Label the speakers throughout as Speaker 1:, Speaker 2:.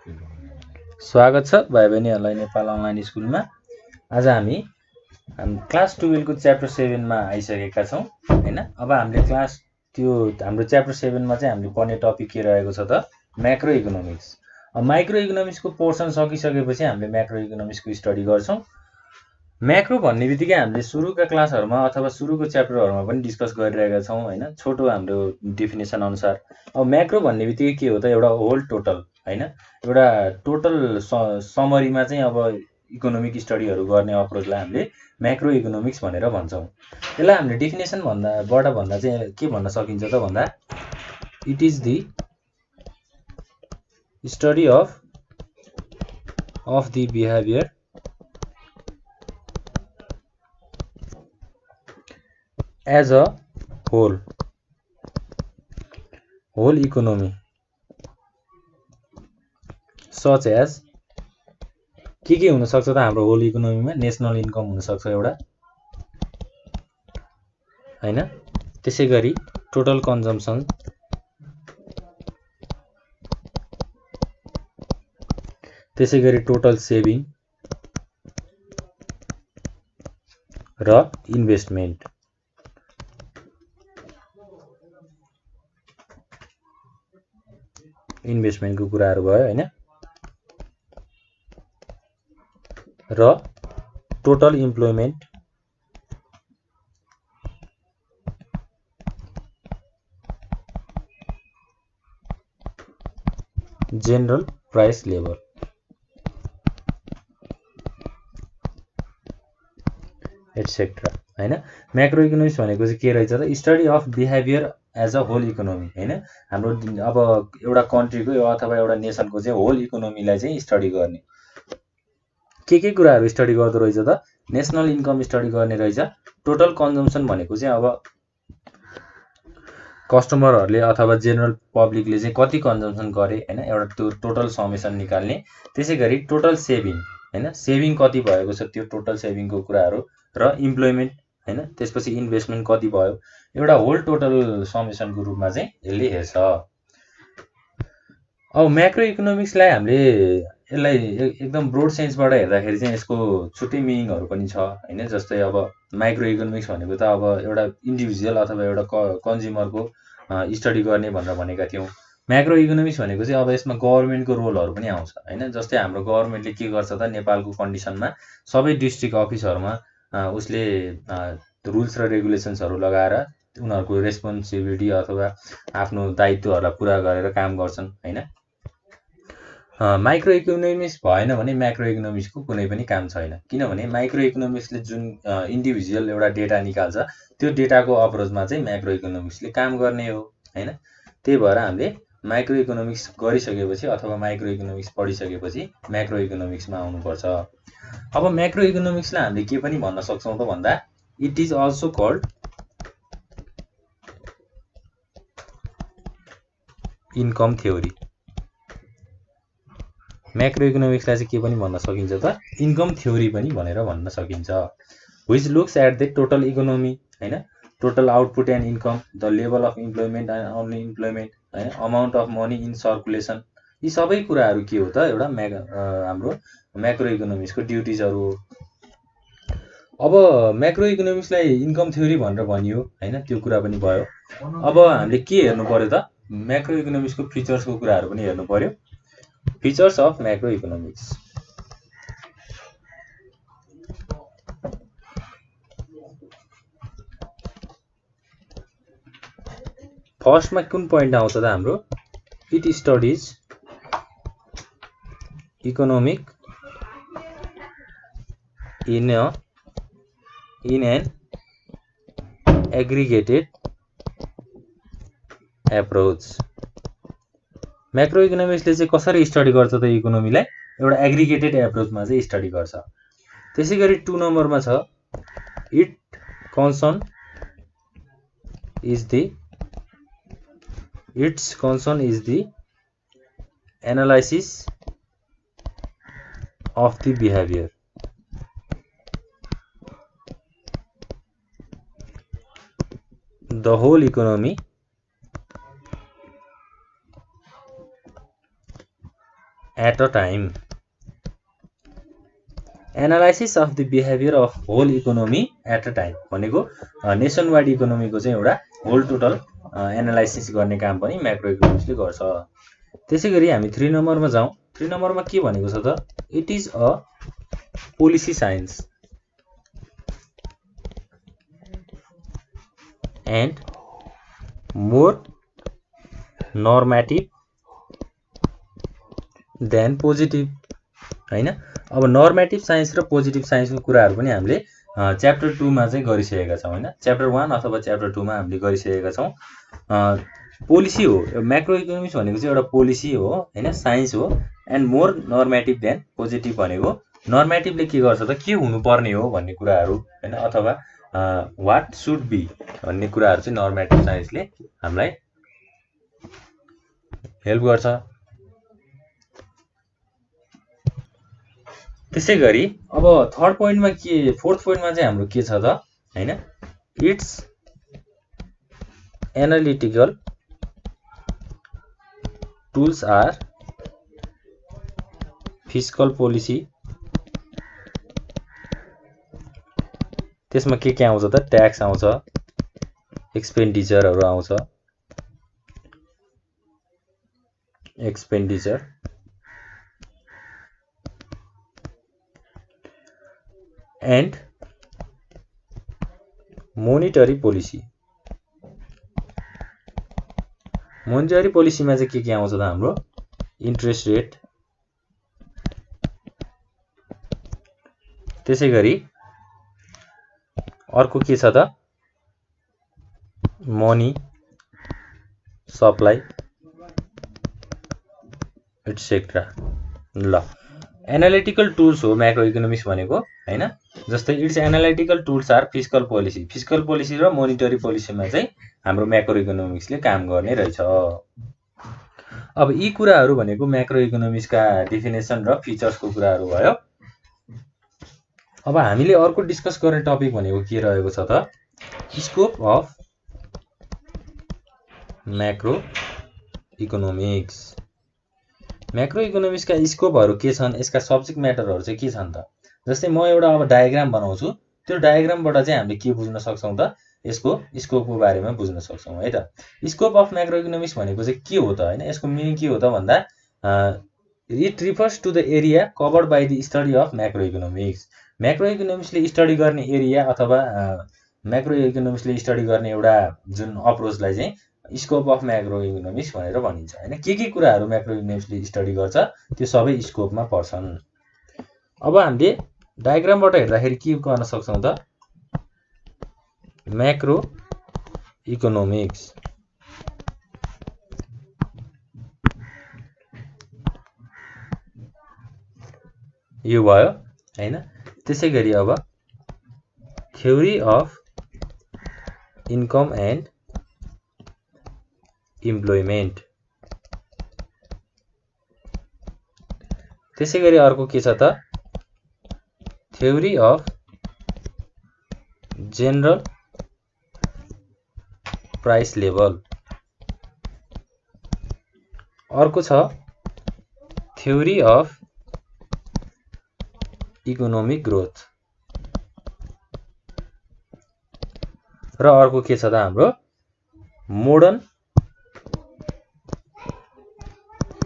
Speaker 1: स्वागत छ भाइ बहिनीहरूलाई नेपाल अनलाइन स्कुलमा। आज हामी क्लास 12 को च्याप्टर 7 मा आइसकेका छौँ हैन। अब हामीले हाम्रो च्याप्टर 7 मा चाहिँ हामीले पढ्ने टपिक के रहेको छ त म्याक्रो इकोनोमिक्स। अब माइक्रो इकोनोमिक्सको पोर्सन सकिसकेपछि हामीले म्याक्रो इकोनोमिक्सको स्टडी गर्छौँ। म्याक्रो भन्ने बित्तिकै हामीले सुरुका क्लासहरुमा अथवा सुरुको च्याप्टरहरुमा पनि डिस्कस गरिरहेका छौँ हैन, छोटो हाम्रो डेफिनेसन अनुसार। अब म्याक्रो भन्ने बित्तिकै के हो त एउटा होल टोटल हैन, एउटा टोटल समरीमा चाहिँ अब इकोनोमिक स्टडीहरु गर्ने अप्रोचलाई हामीले म्याक्रो इकोनोमिक्स भनेर भन्छौँ। यसलाई हामीले डेफिनेसन भन्दा चाहिँ के भन्न सकिन्छ त भन्दा it is the study of the behaviour as a whole economy such as के हुन सक्छ त हाम्रो होल इकोनोमीमा नेशनल इन्कम हुन सक्छ एउटा हैन, त्यसैगरी टोटल कन्जम्पसन, त्यसैगरी टोटल सेभिङ र इन्भेस्टमेन्ट। इन्भेस्टमेन्टको कुराहरु भयो हैन, र total employment general price level etcetera हैन। म्याक्रो इकोनोमिक्स भनेको चाहिँ के रहेछ त study of behaviour as a whole economy हैन। हाम्रो अब एउटा कन्ट्रीको अथवा एउटा नेसनको चाहिँ होल इकोनोमीलाई चाहिँ स्टडी गर्ने के कुराहरु स्टडी गर्दो रहेछ त नेशनल इन्कम स्टडी गर्ने रहेछ। टोटल कन्जम्पसन भनेको चाहिँ अब कस्टमरहरुले अथवा जेनरल पब्लिकले चाहिँ कति कन्जम्पसन गरे हैन, एउटा त्यो टोटल समेसन निकाल्ने। त्यसैगरी टोटल सेभिङ हैन, सेभिङ कति भएको छ त्यो टोटल सेभिङको कुराहरु र इम्प्लोइमेन्ट हैन, त्यसपछि इन्भेस्टमेन्ट कति भयो, एउटा होल टोटल समेसनको रूपमा चाहिँ यसले हेर्छ। अब म्याक्रो इकोनोमिक्सलाई हामीले यसलाई एकदम ब्रोड सेन्सबाट हेर्दाखेरि चाहिँ यसको छुट्टै मिनिङहरु पनि छ हैन। जस्तै अब माइक्रो इकोनोमिक्स भनेको त अब एउटा इन्डिभिजुअल अथवा एउटा कन्ज्युमरको स्टडी गर्ने भनेर भनेका थियौं। म्याक्रो इकोनोमिक्स भनेको चाहिँ अब यसमा गभर्नमेन्टको रोलहरु पनि आउँछ हैन। जस्तै हाम्रो गभर्नमेन्टले के गर्छ त नेपालको कन्डिसनमा सबै डिस्ट्रिक्ट अफिसहरुमा उसले रुल्स र रेगुलेसन्सहरु लगाएर उनीहरुको रेस्पोन्सिबिलिटी अथवा आफ्नो दायित्वहरुलाई पूरा गरेर काम गर्छन् हैन। माइक्रो इकोनोमिक्स भएन भने म्याक्रो इकोनोमिक्सको कुनै पनि काम छैन, किनभने माइक्रो इकोनोमिक्सले जुन इन्डिभिजुअल एउटा डेटा निकाल्छ त्यो डेटाको अप्रोचमा चाहिँ म्याक्रो इकोनोमिक्सले काम गर्ने हो हैन। त्यही भएर हामीले माइक्रो इकोनोमिक्स गरिसकेपछि अथवा माइक्रो इकोनोमिक्स पढिसकेपछि म्याक्रो इकोनोमिक्समा आउनुपर्छ। अब म्याक्रो इकोनोमिक्सलाई हामीले के पनि भन्न सक्छौं त भन्दा it is also called income theory. Macro इकोनोमिक्सलाई चाहिँ के पनि भन्न सकिन्छ त इन्कम थ्योरी पनि भनेर भन्न सकिन्छ। Which looks at the total economy हैन, total output and income, the level of employment and unemployment हैन, amount of money in circulation. यी सबै कुराहरु के हो त एउटा हाम्रो म्याक्रो इकोनोमिक्सको ड्युटिजहरु हो। अब म्याक्रो इकोनोमिक्सलाई इन्कम थ्योरी भनेर भनियो हैन, त्यो कुरा पनि भयो। अब हामीले के हेर्नु पर्यो त म्याक्रो इकोनोमिक्सको फिचर्सको कुराहरु पनि हेर्नु पर्यो। Features of macroeconomics. फर्स्टमा कुन पोइन्ट आउँछ त हाम्रो it studies economic in an aggregated approach. Macro इकोनोमिक्सले चाहिँ कसरी स्टडी गर्छ त इकोनोमीलाई एउटा एग्रिगेटेड एप्रोचमा चाहिँ स्टडी गर्छ। त्यसैगरी 2 नम्बरमा छ it's concern is the analysis of the behaviour. The whole economy at a time analysis of the behaviour of whole economy at a time भनेको नेसन वाइड इकोनोमीको चाहिँ एउटा होल टोटल एनालाइसिस गर्ने काम पनि म्याक्रो इकोनोमिक्सले गर्छ। त्यसै गरी हामी 3 नम्बरमा जाउँ। 3 नम्बरमा के भनेको छ त it is a policy science and more normative than positive हैन। अब नर्मेटिभ साइन्स र पोजिटिभ साइन्सको कुराहरू पनि हामीले च्याप्टर 2 मा चाहिँ गरिसकेका छौँ हैन। च्याप्टर 1 अथवा च्याप्टर 2 मा हामीले गरिसकेका छौँ। पोलिसी हो म्याक्रो इकोनोमिक्स भनेको चाहिँ एउटा पोलिसी हो हैन, साइन्स हो। And more normative than positive भनेको नर्मेटिभले के गर्छ त के हुनुपर्ने हो भन्ने कुराहरू हैन, अथवा वाट सुड बी भन्ने कुराहरू चाहिँ नर्मेटिभ साइन्सले हामीलाई हेल्प गर्छ। त्यसै गरी अब फोर्थ पोइन्टमा चाहिँ हाम्रो के छ त हैन, it's analytical tools are fiscal policy. त्यसमा के आउँछ त ट्याक्स आउँछ, एक्सपेन्डिचरहरू आउँछ, expenditure and monetary policy. Monetary पोलिसीमा चाहिँ के आउँछ त हाम्रो इन्ट्रेस्ट रेट। त्यसै गरी अर्को के छ त मनी सप्लाई एटसेट्रा। ल एनालिटिकल टुल्स हो म्याक्रो इकोनोमिक्स भनेको हैन। जस्तै it's analytical tools are fiscal policy. Fiscal policy र मोनिटरी पोलिसीमा चाहिँ हाम्रो म्याक्रो इकोनोमिक्सले काम गर्ने रहेछ। अब यी कुराहरू भनेको म्याक्रो इकोनोमिक्सका डेफिनेसन र फिचर्सको कुराहरू भयो। अब हामीले अर्को डिस्कस गर्ने टपिक भनेको के रहेको छ त scope of macroeconomics. Macro इकोनोमिक्सका स्कोपहरू के छन्, यसका सब्जेक्ट म्याटरहरू चाहिँ के छन् त। जस्तै म एउटा अब डायग्राम बनाउँछु, त्यो डायग्रामबाट चाहिँ हामीले के बुझ्न सक्छौँ त यसको स्कोपको बारेमा बुझ्न सक्छौँ है त। स्कोप अफ म्याक्रो इकोनोमिक्स भनेको चाहिँ के हो त हैन, यसको मिनिङ के हो त भन्दा it refers to the area covered by the study of macroeconomics. Macro इकोनोमिक्सले स्टडी गर्ने एरिया अथवा म्याक्रो इकोनोमिक्सले स्टडी गर्ने एउटा जुन अप्रोचलाई चाहिँ स्कोप अफ म्याक्रो इकोनोमिक्स भनेर भनिन्छ हैन। के कुराहरू म्याक्रो इकोनोमिक्सले स्टडी गर्छ त्यो सबै स्कोपमा पर्छन्। अब हामीले डायग्रामबाट हेर्दाखेरि के गर्न सक्छौँ त म्याक्रो इकोनोमिक्स यो भयो हैन। त्यसै गरी अब theory of income and employment. त्यसै गरी अर्को के छ त theory of general price level. अर्को छ थ्योरी अफ इकोनोमिक ग्रोथ र अर्को के छ त हाम्रो मोडर्न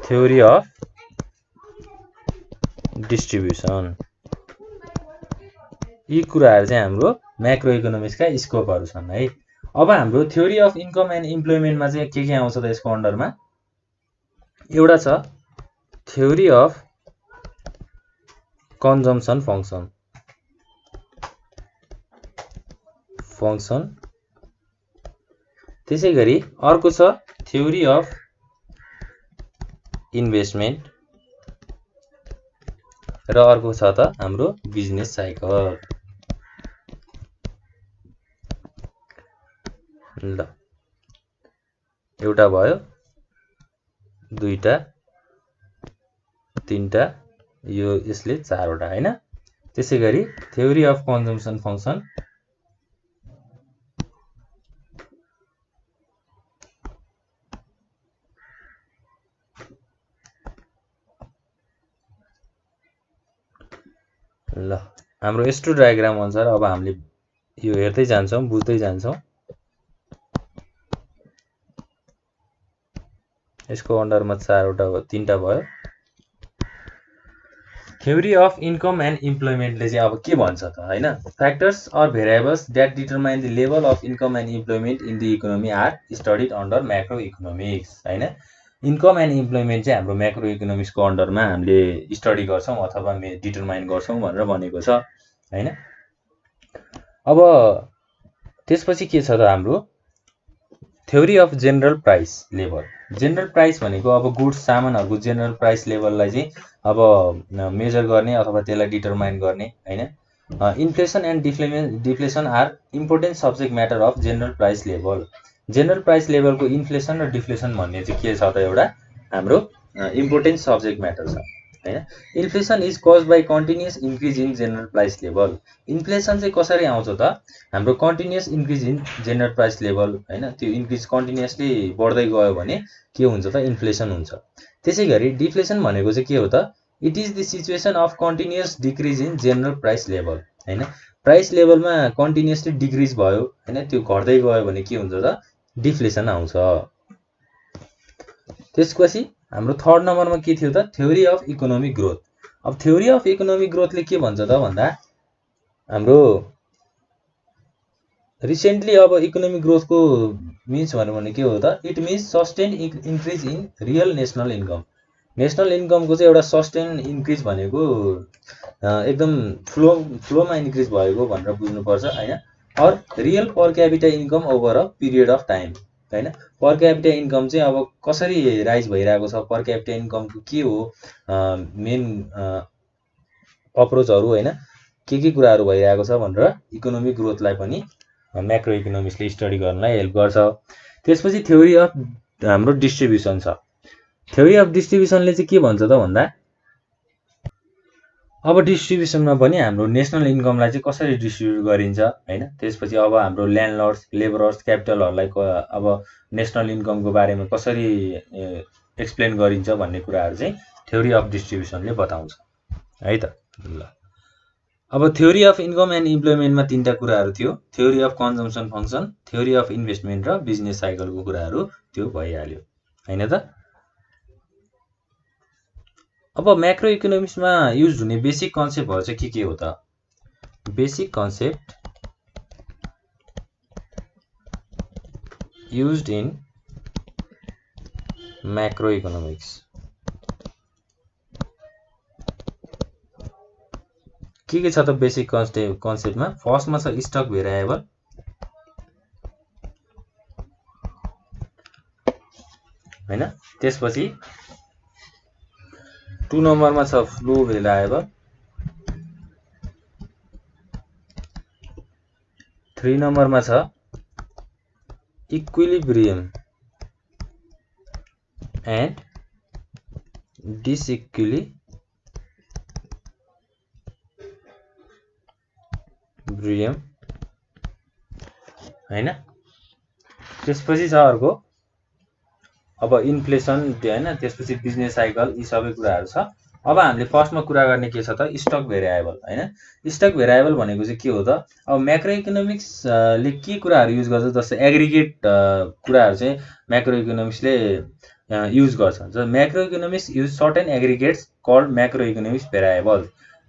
Speaker 1: थ्योरी अफ डिस्ट्रिब्युसन। यी कुराहरू चाहिँ हाम्रो म्याक्रो इकोनोमिक्सका स्कोपहरू छन् है। अब हाम्रो थ्योरी अफ इन्कम एन्ड इम्प्लोइमेन्टमा चाहिँ के आउँछ त यसको अन्डरमा एउटा छ थ्योरी अफ कन्जम्सन फङ्सन। त्यसै गरी अर्को छ थ्योरी अफ इन्भेस्टमेन्ट र अर्को छ त हाम्रो बिजनेस साइकल। ल एउटा भयो, दुईटा, तीनटा, यो यसले चारवटा हैन। त्यसै गरी थ्योरी अफ कन्जम्सन फङ्सन ल हाम्रो S2 डायग्राम अनुसार अब हामीले यो हेर्दै जान्छौँ, बुझ्दै जान्छौँ। यसको अन्डरमा 3टा भयो। थ्योरी अफ इन्कम एन्ड इम्प्लोइमेन्टले चाहिँ अब के भन्छ त हैन, factors or variables that determine the level of income and employment in the economy are studied under macroeconomics हैन। इन्कम एन्ड इम्प्लोइमेन्ट चाहिँ हाम्रो म्याक्रो इकोनोमिक्सको अन्डरमा हामीले स्टडी गर्छौँ अथवा डिटरमाइन गर्छौँ भनेर भनेको छ हैन। अब त्यसपछि के छ त हाम्रो theory of general price level. General price भनेको अब गुड्स सामानहरूको जेनरल प्राइस लेभललाई चाहिँ अब मेजर गर्ने अथवा त्यसलाई डिटरमाइन गर्ने हैन। Inflation and deflation are important subject matter of general price level. General price लेभलको इन्फ्लेसन र डिफ्लेसन भन्ने चाहिँ के छ त एउटा हाम्रो इम्पोर्टेन्ट सब्जेक्ट म्याटर छ हैन। Inflation is cause by continuous increase in general price level. Inflation चाहिँ कसरी आउँछ त, हाम्रो continuous increase in general price level हैन, त्यो इन्क्रिज कन्टिन्युअसली बढ्दै गयो भने के हुन्छ त, इन्फ्लेसन हुन्छ। त्यसै गरी डिफ्लेसन भनेको चाहिँ के हो त, it is the situation of continuous decrease in general price level हैन। प्राइस लेभलमा कन्टिन्युअसली डिक्रिज भयो हैन, त्यो घट्दै गयो भने के हुन्छ त, डिफ्लेसन आउँछ। त्यसपछि हाम्रो थर्ड नम्बरमा के थियो त, थ्योरी अफ इकोनोमिक ग्रोथ। अब थ्योरी अफ इकोनोमिक ग्रोथले के भन्छ त भन्दा हाम्रो रिसेन्टली अब इकोनोमिक ग्रोथको मिन्स भने के हो त, it means sustain increase in real national income. National इन्कमको चाहिँ एउटा सस्टेन इन्क्रिज भनेको एकदम फ्लोमा इन्क्रिज भएको भनेर बुझ्नुपर्छ हैन। Or real per capita income over a period of time हैन। पर क्यापिटा इन्कम चाहिँ अब कसरी राइज भइरहेको छ, पर क्यापिटा इन्कमको के हो मेन अप्रोचहरू हैन, के कुराहरू भइरहेको छ भनेर इकोनोमिक ग्रोथलाई पनि म्याक्रो इकोनोमिक्सले स्टडी गर्नलाई हेल्प गर्छ। त्यसपछि थ्योरी अफ हाम्रो डिस्ट्रिब्युसन छ। थ्योरी अफ डिस्ट्रिब्युसनले चाहिँ के भन्छ त भन्दा अब डिस्ट्रिब्युसनमा पनि हाम्रो नेसनल इन्कमलाई चाहिँ कसरी डिस्ट्रिब्युट गरिन्छ हैन। त्यसपछि अब हाम्रो ल्यान्डलर्ड्स, लेबरर्स, क्यापिटलहरूलाई अब नेसनल इन्कमको बारेमा कसरी एक्सप्लेन गरिन्छ भन्ने कुराहरू चाहिँ थ्योरी अफ डिस्ट्रिब्युसनले बताउँछ है त। ल अब थ्योरी अफ इन्कम एन्ड इम्प्लोइमेन्टमा 3टा कुराहरू थियो, theory of consumption function, theory of investment र बिजनेस साइकलको कुराहरू त्यो भइहाल्यो हैन त। अब म्याक्रो इकोनोमिक्समा युज हुने बेसिक कन्सेप्टहरू चाहिँ के हो त, basic concept used in macro economics के छ त बेसिक कन्सेप्टमा। फर्स्टमा छ स्टक भेरिएबल हैन। त्यसपछि 2 नम्बरमा छ फ्लो भेरिएबल, 3 नम्बरमा छ इक्विलिब्रियम एन्ड डिसइक्विलिब्रियम हैन। त्यसपछि छ अर्को अब इन्फ्लेसन हैन, त्यसपछि बिजनेस साइकल, यी सबै कुराहरू छ। अब हामीले फर्स्टमा कुरा गर्ने के छ त, स्टक भेरिएबल हैन। स्टक भेरिएबल भनेको चाहिँ के हो त, अब म्याक्रो इकोनोमिक्सले के कुराहरू युज गर्छ, जस्तै एग्रिगेट कुराहरू चाहिँ म्याक्रो इकोनोमिक्सले युज गर्छ। ज macroeconomics use certain aggregates called macroeconomics variable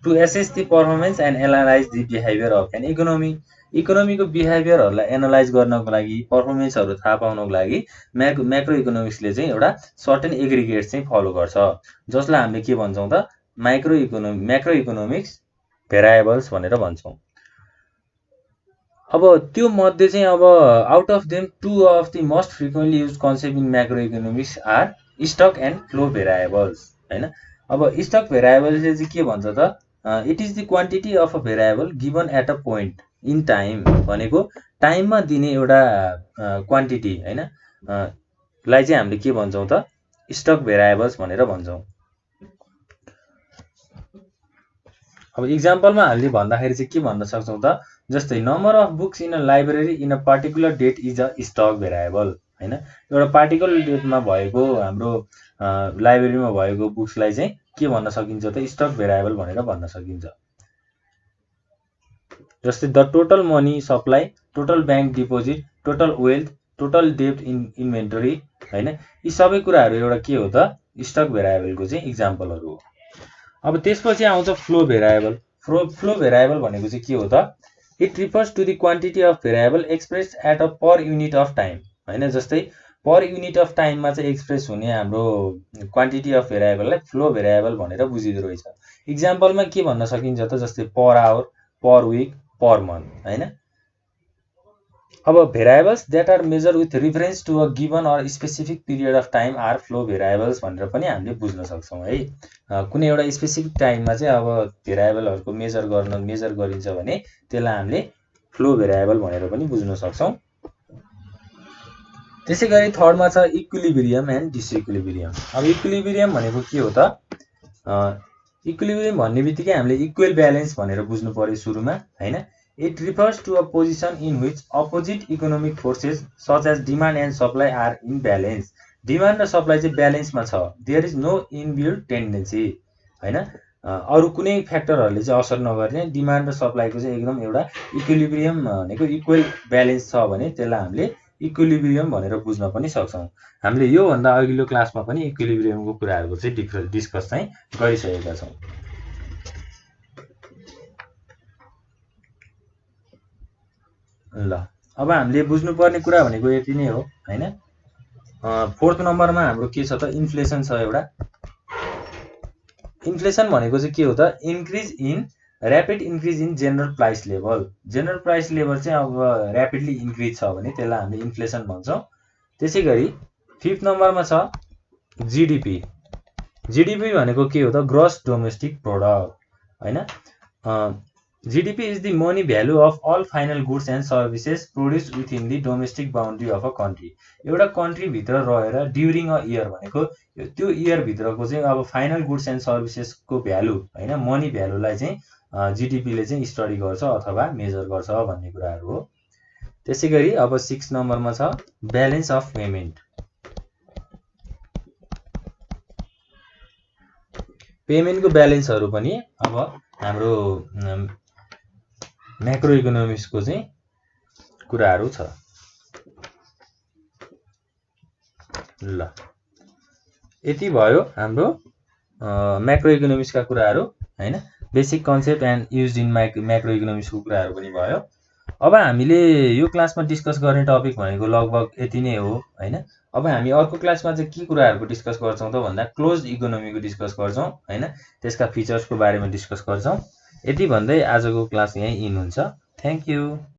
Speaker 1: to assess the performance and analyse the behaviour of an economy. इकोनोमीको बिहेभियरहरूलाई एनालाइज गर्नको लागि, पर्फर्मेन्सहरू थाहा पाउनको लागि म्याक्रो इकोनोमिक्सले चाहिँ एउटा सर्टेन एग्रिगेट्स चाहिँ फलो गर्छ, जसलाई हामीले के भन्छौँ त, म्याक्रो इकोनोमिक्स भेरिएबल्स भनेर भन्छौँ। अब त्यो मध्ये चाहिँ अब out of them 2 of the most frequently use concept in macroeconomics are stock and flow variables हैन। अब स्टक भेरिएबलले चाहिँ के भन्छ त, it is the quantity of a variable given at a point in time, भनेको टाइममा दिने एउटा क्वान्टिटी हैन लाई चाहिँ हामीले के भन्छौँ त, स्टक भेरिएबल्स भनेर भन्छौँ। अब इक्जाम्पलमा हामीले भन्दाखेरि चाहिँ के भन्न सक्छौँ त, जस्तै number of books in a library in a particular date is a stock variable हैन। एउटा पार्टिकुलर डेटमा भएको हाम्रो लाइब्रेरीमा भएको बुक्सलाई चाहिँ के भन्न सकिन्छ त, स्टक भेरिएबल भनेर भन्न सकिन्छ। जस्तै the total money supply, total bank deposit, total wealth, total डेब्ट इन्भेन्टरी हैन, यी सबै कुराहरू एउटा के हो त स्टक भेरिएबलको चाहिँ इक्जाम्पलहरू हो। अब त्यसपछि आउँछ फ्लो भेरिएबल। फ्लो भेरिएबल भनेको चाहिँ के हो त, it refers to the quantity of variable expressed at a per unit of time हैन। जस्तै पर युनिट अफ टाइममा चाहिँ एक्सप्रेस हुने हाम्रो क्वान्टिटी अफ भेरिएबललाई फ्लो भेरिएबल भनेर बुझिदो रहेछ। इक्जाम्पलमा के भन्न सकिन्छ त, जस्तै per hour, per week, per month हैन। अब variables that are measure with reference to a given or specific period of time are flow variables भनेर पनि हामीले बुझ्न सक्छौँ है। कुनै एउटा स्पेसिफिक टाइममा चाहिँ अब भेरिएबलहरूको मेजर गरिन्छ भने त्यसलाई हामीले फ्लो भेरिएबल भनेर पनि बुझ्न सक्छौँ। त्यसै गरी थर्डमा छ इक्विलिब्रियम एन्ड डिसइक्विलिब्रियम। अब इक्विलिब्रियम भनेको के हो त, इक्विलिब्रियम भन्ने बित्तिकै हामीले इक्वल ब्यालेन्स भनेर बुझ्नु पर्यो सुरुमा हैन। It refers to a position in which opposite economic forces such as demand and supply are in balance. Demand र सप्लाई चाहिँ ब्यालेन्समा छ, there is no inbuilt tendency हैन। अरू कुनै फ्याक्टरहरूले चाहिँ असर नगर्ने, डिमान्ड र सप्लाईको चाहिँ एकदम एउटा इक्विलिब्रियम भनेको इक्वल ब्यालेन्स छ भने त्यसलाई हामीले इक्विलिब्रियम भनेर बुझ्न पनि सक्छौँ। हामीले योभन्दा अघिल्लो क्लासमा पनि इक्विलिब्रियमको कुराहरूको चाहिँ डिस्कस चाहिँ गरिसकेका छौँ। ल अब हामीले बुझ्नुपर्ने कुरा भनेको यति नै हो हैन। फोर्थ नम्बरमा हाम्रो के छ त, इन्फ्लेसन छ एउटा। इन्फ्लेसन भनेको चाहिँ के हो त, rapid increase in general price level. General price level चाहिँ अब ऱ्यापिडली इन्क्रिज छ भने त्यसलाई हामीले इन्फ्लेसन भन्छौँ। त्यसै गरी फिफ्थ नम्बरमा छ जिडिपी। जिडिपी भनेको के हो त, ग्रस डोमेस्टिक प्रोडक्ट हैन। GDP is the money value of all final goods and services produced within the domestic boundary of a country। एउटा कन्ट्री भित्र रहेर ड्युरिङ अ इयर भनेको त्यो इयर भित्रको चाहिँ अब फाइनल गुड्स एन्ड सर्भिसेसको भ्यालु हैन, मनी भ्यालुलाई चाहिँ जिडिपीले चाहिँ स्टडी गर्छ अथवा मेजर गर्छ भन्ने कुराहरू हो। त्यसै गरी अब 6 नम्बरमा छ ब्यालेन्स अफ पेमेन्ट। पेमेन्टको ब्यालेन्सहरू पनि अब हाम्रो म्याक्रो इकोनोमिक्सको चाहिँ कुराहरू छ। ल यति भयो हाम्रो म्याक्रो इकोनोमिक्सका कुराहरू हैन, basic concept and used in macro इकोनोमिक्सको कुराहरू पनि भयो। अब हामीले यो क्लासमा डिस्कस गर्ने टपिक भनेको लगभग यति नै हो हैन। अब हामी अर्को क्लासमा चाहिँ के कुराहरूको डिस्कस गर्छौँ त भन्दा क्लोज इकोनोमीको डिस्कस गर्छौँ हैन, त्यसका फिचर्सको बारेमा डिस्कस गर्छौँ। यति भन्दै आजको क्लास यहीँ इन हुन्छ। Thank you.